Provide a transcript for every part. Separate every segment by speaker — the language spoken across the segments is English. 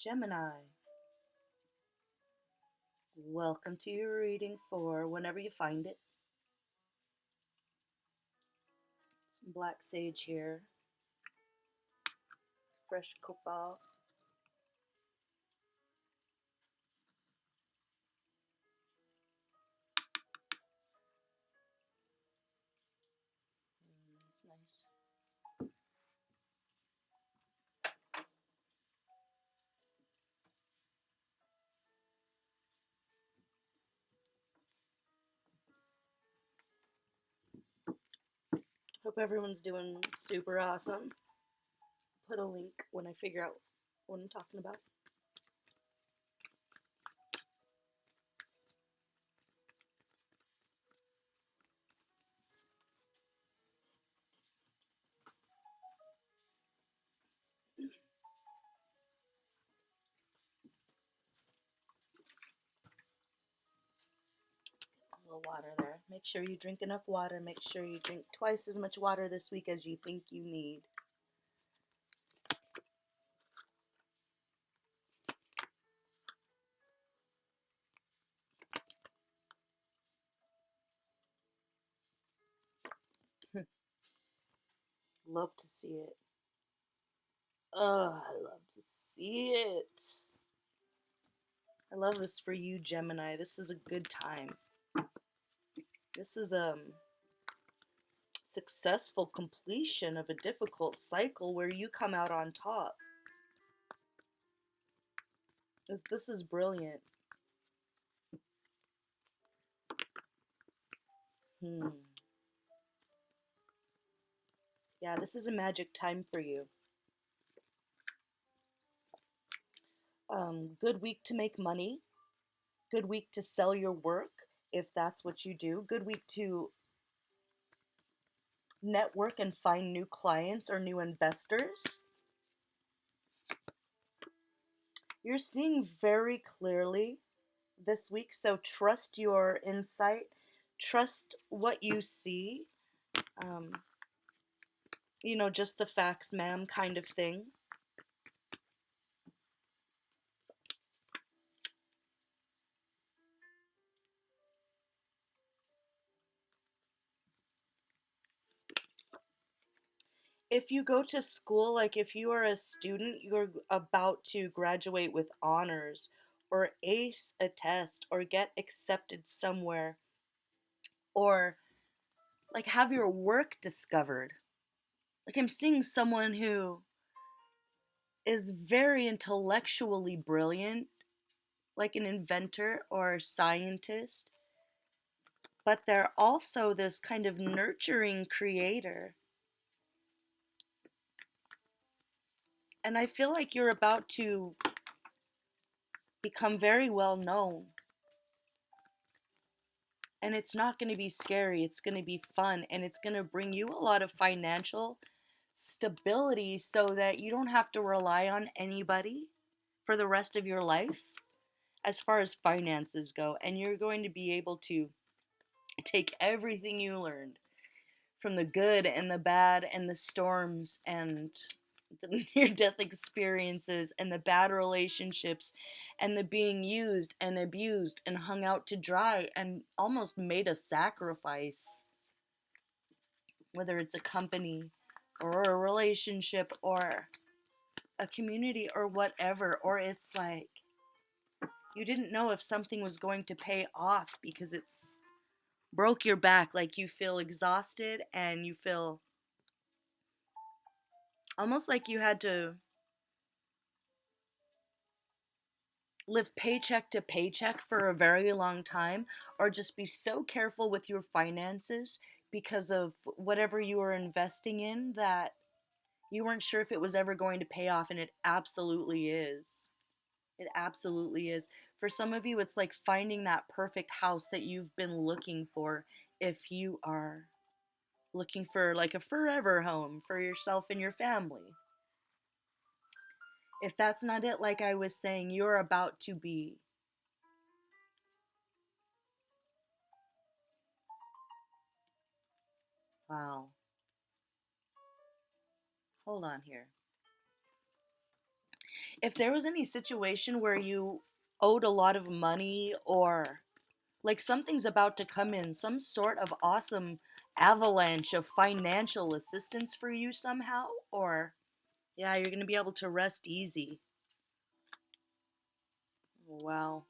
Speaker 1: Gemini, welcome to your reading for whenever you find it. Some black sage here, fresh copal. That's nice. Hope everyone's doing super awesome. Put a link when I figure out what I'm talking about. A little water there. Make sure you drink enough water. Make sure you drink twice as much water this week as you think you need. Love to see it. Oh, I love to see it. I love this for you, Gemini. This is a good time. This is successful completion of a difficult cycle where you come out on top. This is brilliant. Yeah, this is a magic time for you. Good week to make money. Good week to sell your work, if that's what you do. Good week to network and find new clients or new investors. You're seeing very clearly this week, so trust your insight. Trust what you see. Just the facts, ma'am, kind of thing. If you go to school, like if you are a student, you're about to graduate with honors or ace a test or get accepted somewhere or like have your work discovered. Like I'm seeing someone who is very intellectually brilliant, like an inventor or scientist, but they're also this kind of nurturing creator. And I feel like you're about to become very well known. And it's not going to be scary, it's going to be fun, and it's going to bring you a lot of financial stability so that you don't have to rely on anybody for the rest of your life as far as finances go. And you're going to be able to take everything you learned from the good and the bad and the storms and the near-death experiences and the bad relationships and the being used and abused and hung out to dry and almost made a sacrifice, whether it's a company or a relationship or a community or whatever, or it's like you didn't know if something was going to pay off because it's broke your back, like you feel exhausted and you feel almost like you had to live paycheck to paycheck for a very long time, or just be so careful with your finances because of whatever you were investing in that you weren't sure if it was ever going to pay off, and it absolutely is. It absolutely is. For some of you, it's like finding that perfect house that you've been looking for if you are looking for like a forever home for yourself and your family. If that's not it, like I was saying, you're about to be. Wow. Hold on here. If there was any situation where you owed a lot of money, or like something's about to come in, some sort of awesome avalanche of financial assistance for you somehow, or yeah, you're going to be able to rest easy. Wow.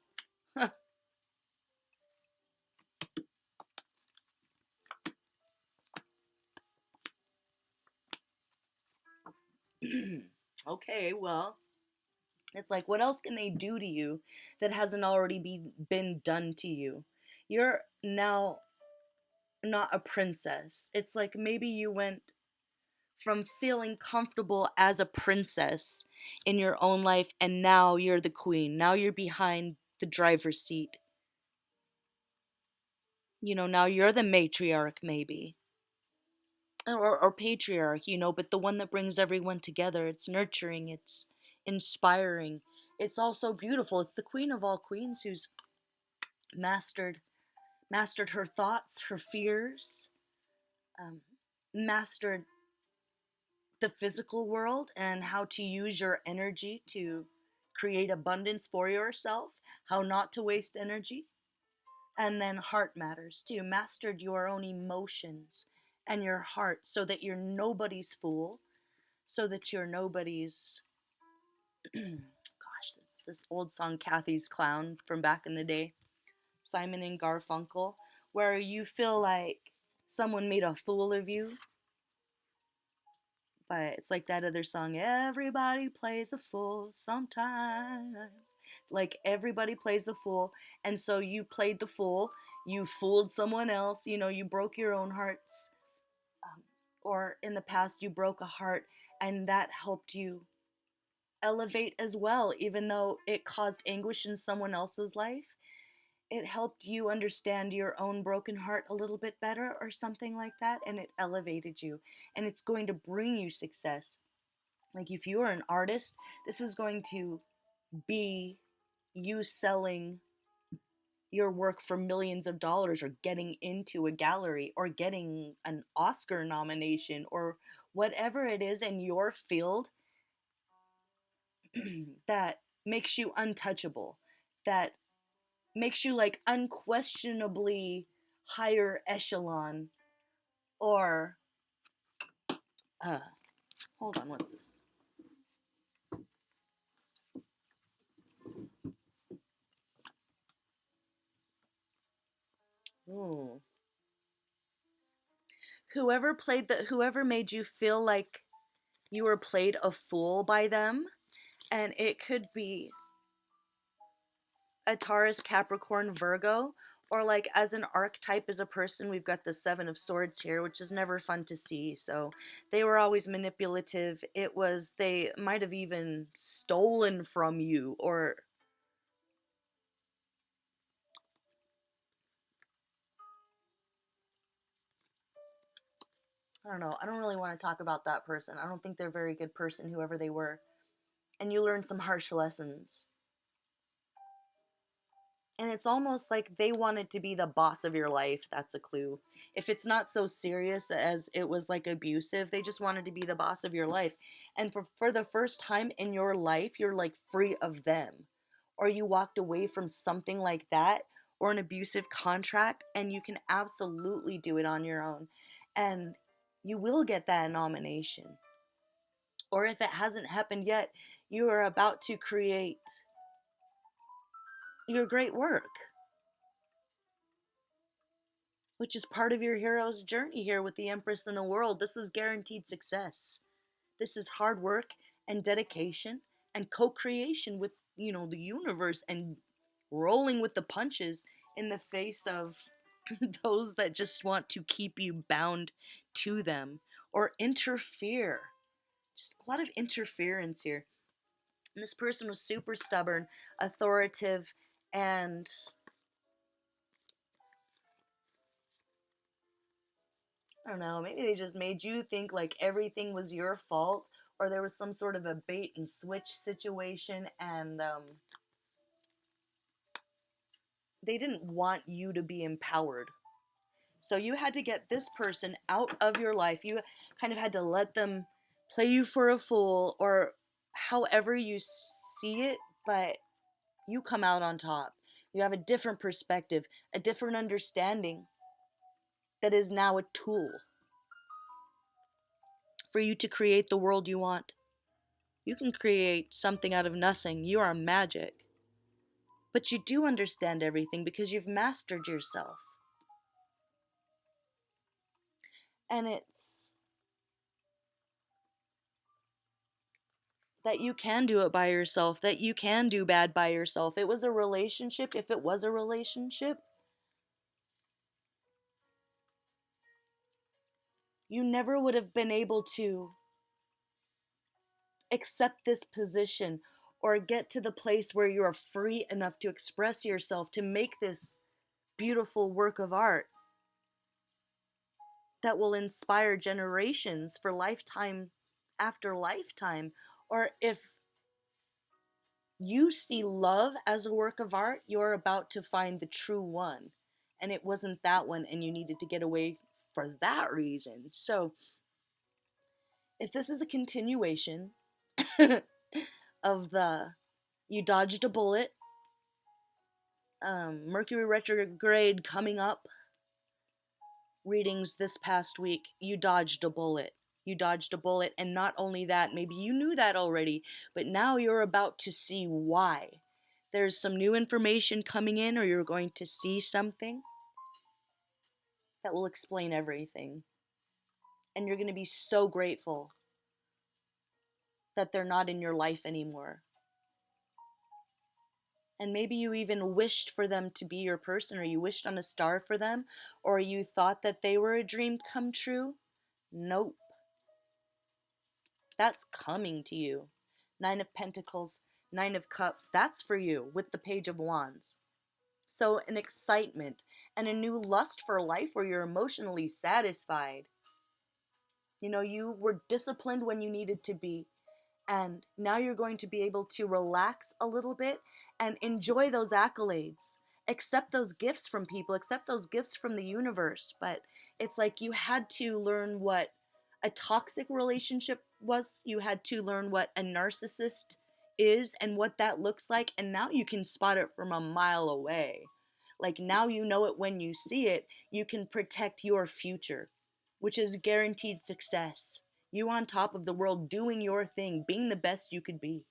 Speaker 1: Okay, well, it's like, what else can they do to you that hasn't already been done to you? You're now not a princess. It's like maybe you went from feeling comfortable as a princess in your own life, and now you're the queen. Now you're behind the driver's seat. Now you're the matriarch, maybe. Or patriarch, but the one that brings everyone together. It's nurturing, it's inspiring. It's also beautiful. It's the queen of all queens who's mastered mastered her thoughts, her fears, um, mastered the physical world and how to use your energy to create abundance for yourself, how not to waste energy. And then heart matters too. Mastered your own emotions and your heart so that you're nobody's fool, so that you're nobody's. Gosh, that's this old song, Kathy's Clown, from back in the day, Simon and Garfunkel, where you feel like someone made a fool of you. But it's like that other song, everybody plays the fool sometimes. Like everybody plays the fool. And so you played the fool, you fooled someone else, you broke your own hearts. Um, or in the past, you broke a heart, and that helped you elevate as well, even though it caused anguish in someone else's life. It helped you understand your own broken heart a little bit better, or something like that, and it elevated you. And it's going to bring you success. Like if you are an artist, this is going to be you selling your work for millions of dollars, or getting into a gallery, or getting an Oscar nomination, or whatever it is in your field that makes you untouchable, that makes you like unquestionably higher echelon, or uh hold on, what's this? Ooh. Whoever made you feel like you were played a fool by them. And it could be a Taurus, Capricorn, Virgo, or like as an archetype as a person, we've got the Seven of Swords here, which is never fun to see. So they were always manipulative. They might have even stolen from you, or I don't know. I don't really want to talk about that person. I don't think they're a very good person, whoever they were. And you learn some harsh lessons. And it's almost like they wanted to be the boss of your life. That's a clue. If it's not so serious as it was like abusive, they just wanted to be the boss of your life. And for the first time in your life, you're like free of them. Or you walked away from something like that, or an abusive contract, and you can absolutely do it on your own. And you will get that nomination. Or if it hasn't happened yet, you are about to create your great work, which is part of your hero's journey here with the Empress in the world. This is guaranteed success. This is hard work and dedication and co-creation with, the universe, and rolling with the punches in the face of those that just want to keep you bound to them or interfere. Just a lot of interference here. And this person was super stubborn, authoritative, and I don't know, maybe they just made you think like everything was your fault, or there was some sort of a bait and switch situation, and they didn't want you to be empowered. So you had to get this person out of your life. You kind of had to let them play you for a fool, or however you see it, but you come out on top. You have a different perspective, a different understanding that is now a tool for you to create the world you want. You can create something out of nothing. You are magic. But you do understand everything because you've mastered yourself. And it's that you can do it by yourself, that you can do bad by yourself. It was a relationship, if it was a relationship, you never would have been able to accept this position or get to the place where you are free enough to express yourself, to make this beautiful work of art that will inspire generations for lifetime after lifetime. Or if you see love as a work of art, you're about to find the true one. And it wasn't that one, and you needed to get away for that reason. So, if this is a continuation of the you dodged a bullet, Mercury retrograde coming up, readings this past week, you dodged a bullet. You dodged a bullet, and not only that, maybe you knew that already, but now you're about to see why. There's some new information coming in, or you're going to see something that will explain everything. And you're going to be so grateful that they're not in your life anymore. And maybe you even wished for them to be your person, or you wished on a star for them, or you thought that they were a dream come true. Nope. That's coming to you. Nine of Pentacles, Nine of Cups, that's for you with the Page of Wands. So an excitement and a new lust for life where you're emotionally satisfied. You know, you were disciplined when you needed to be. And now you're going to be able to relax a little bit and enjoy those accolades. Accept those gifts from people, accept those gifts from the universe. But it's like you had to learn what a toxic relationship was. You had to learn what a narcissist is and what that looks like. And now you can spot it from a mile away. Like now you know it when you see it. You can protect your future, which is guaranteed success. You on top of the world, doing your thing, being the best you could be.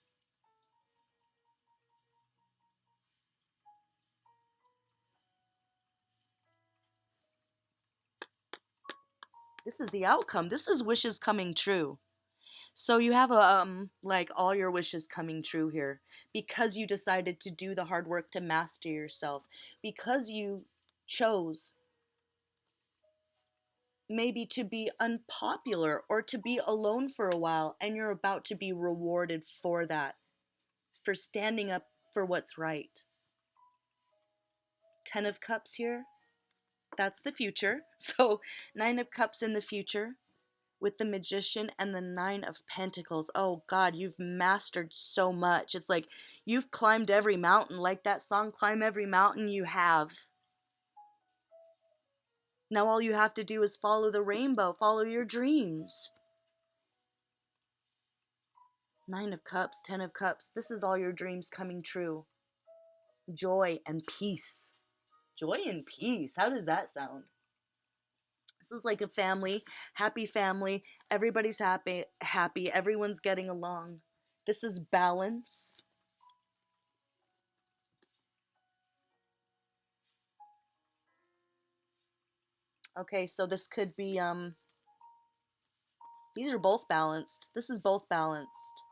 Speaker 1: This is the outcome. This is wishes coming true. So you have like all your wishes coming true here because you decided to do the hard work to master yourself, because you chose maybe to be unpopular or to be alone for a while, and you're about to be rewarded for that, for standing up for what's right. 10 of Cups here. That's the future. So, Nine of Cups in the future with the Magician and the Nine of Pentacles. Oh God, you've mastered so much. It's like you've climbed every mountain, like that song, Climb Every Mountain. You have. Now all you have to do is follow the rainbow, follow your dreams. Nine of Cups, 10 of Cups. This is all your dreams coming true. Joy and peace. Joy and peace. How does that sound? This is like a family, happy family. Everybody's happy. Everyone's getting along. This is balance. Okay, so this could be these are both balanced. This is both balanced.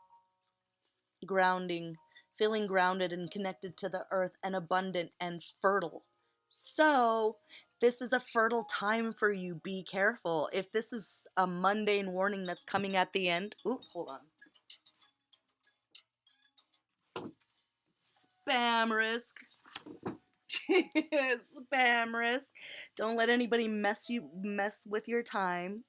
Speaker 1: Grounding, feeling grounded and connected to the earth, and abundant and fertile. So, this is a fertile time for you. Be careful. If this is a mundane warning that's coming at the end, oop, hold on. Spam risk. Spam risk. Don't let anybody mess with your time.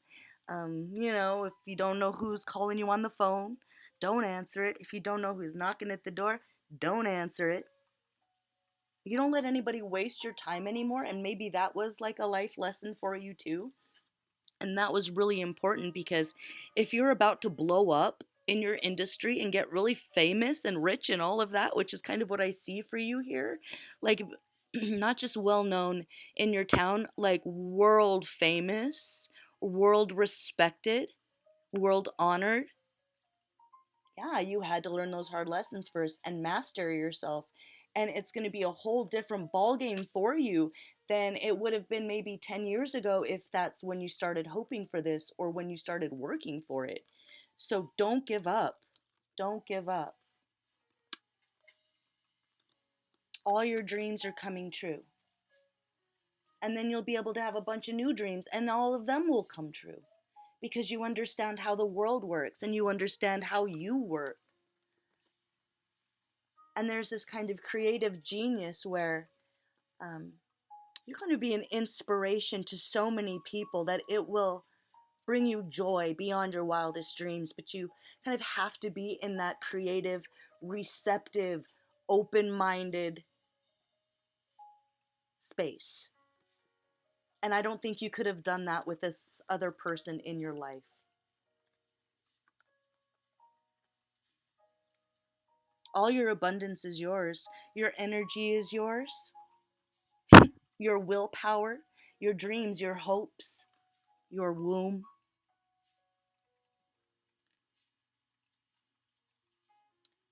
Speaker 1: If you don't know who's calling you on the phone, don't answer it. If you don't know who's knocking at the door, don't answer it. You don't let anybody waste your time anymore, and maybe that was like a life lesson for you too. And that was really important because if you're about to blow up in your industry and get really famous and rich and all of that, which is kind of what I see for you here. Like, not just well known in your town, like world famous, world respected, world honored. Yeah, you had to learn those hard lessons first and master yourself. And it's going to be a whole different ball game for you than it would have been maybe 10 years ago if that's when you started hoping for this or when you started working for it. So don't give up. Don't give up. All your dreams are coming true. And then you'll be able to have a bunch of new dreams, and all of them will come true because you understand how the world works and you understand how you work. And there's this kind of creative genius where um, you're going to be an inspiration to so many people that it will bring you joy beyond your wildest dreams. But you kind of have to be in that creative, receptive, open minded space. And I don't think you could have done that with this other person in your life. All your abundance is yours, your energy is yours, your willpower, your dreams, your hopes, your womb,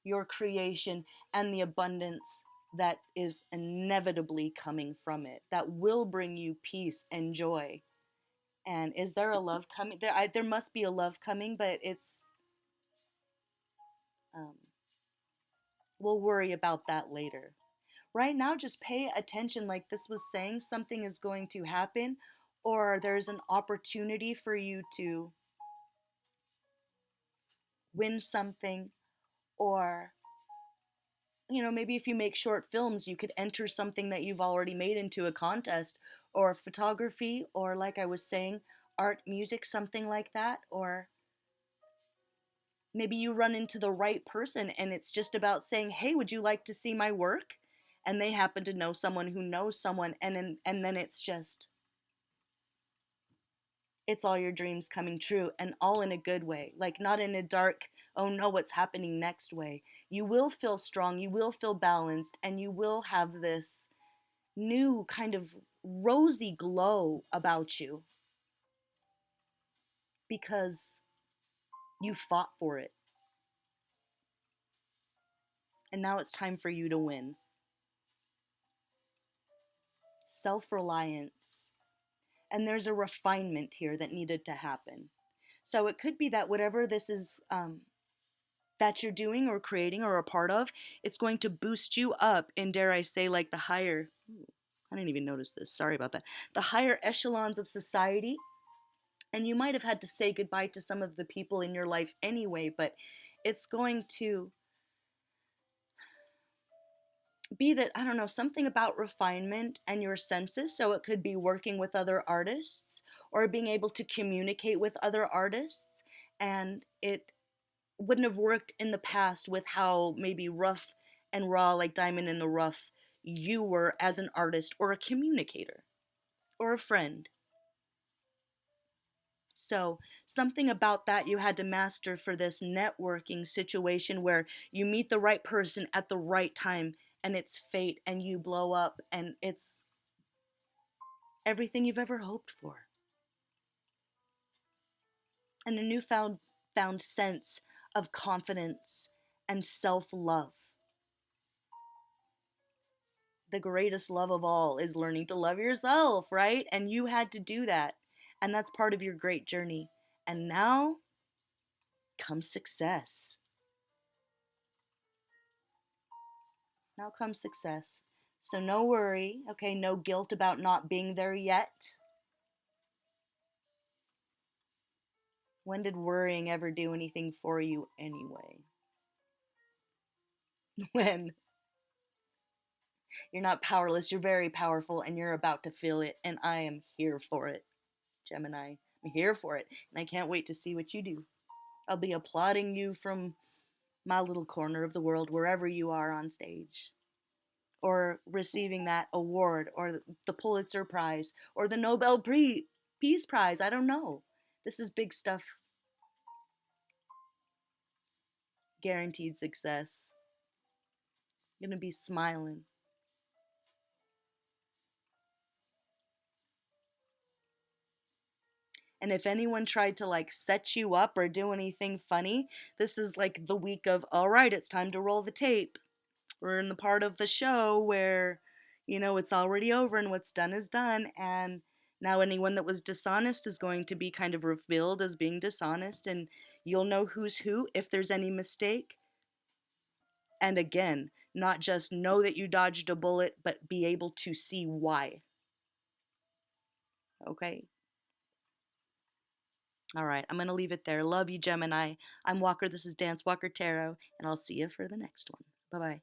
Speaker 1: your creation, and the abundance that is inevitably coming from it, that will bring you peace and joy. And is there a love coming? There must be a love coming, but um, we'll worry about that later. Right now, just pay attention, like this was saying, something is going to happen, or there's an opportunity for you to win something, or maybe if you make short films you could enter something that you've already made into a contest, or photography, or like I was saying, art, music, something like that. Or maybe you run into the right person and it's just about saying, hey, would you like to see my work? And they happen to know someone who knows someone, and then it's all your dreams coming true, and all in a good way, like not in a dark, oh no, what's happening next way. You will feel strong, you will feel balanced, and you will have this new kind of rosy glow about you because you fought for it. And now it's time for you to win. Self reliance. And there's a refinement here that needed to happen. So it could be that whatever this is that you're doing or creating or a part of, it's going to boost you up in, dare I say, like the higher, I didn't even notice this, sorry about that, the higher echelons of society. And you might have had to say goodbye to some of the people in your life anyway, but it's going to be that, I don't know, something about refinement and your senses. So it could be working with other artists or being able to communicate with other artists. And it wouldn't have worked in the past with how maybe rough and raw, like diamond in the rough, you were as an artist or a communicator or a friend. So, something about that you had to master for this networking situation where you meet the right person at the right time and it's fate and you blow up and it's everything you've ever hoped for. And a newfound found sense of confidence and self love. The greatest love of all is learning to love yourself, right? And you had to do that. And that's part of your great journey. And now comes success. Now comes success. So no worry, okay? No guilt about not being there yet. When did worrying ever do anything for you anyway? When you're not powerless, you're very powerful and you're about to feel it. And I am here for it, Gemini. I'm here for it. And I can't wait to see what you do. I'll be applauding you from my little corner of the world, wherever you are on stage, or receiving that award, or the Pulitzer Prize, or the Nobel Peace Prize. I don't know. This is big stuff. Guaranteed success. You're going to be smiling. And if anyone tried to like set you up or do anything funny, this is like the week of, all right, it's time to roll the tape. We're in the part of the show where, it's already over and what's done is done. And now anyone that was dishonest is going to be kind of revealed as being dishonest, and you'll know who's who if there's any mistake. And again, not just know that you dodged a bullet, but be able to see why. Okay? All right, I'm going to leave it there. Love you, Gemini. I'm Walker. This is Dance Walker Tarot, and I'll see you for the next one. Bye bye.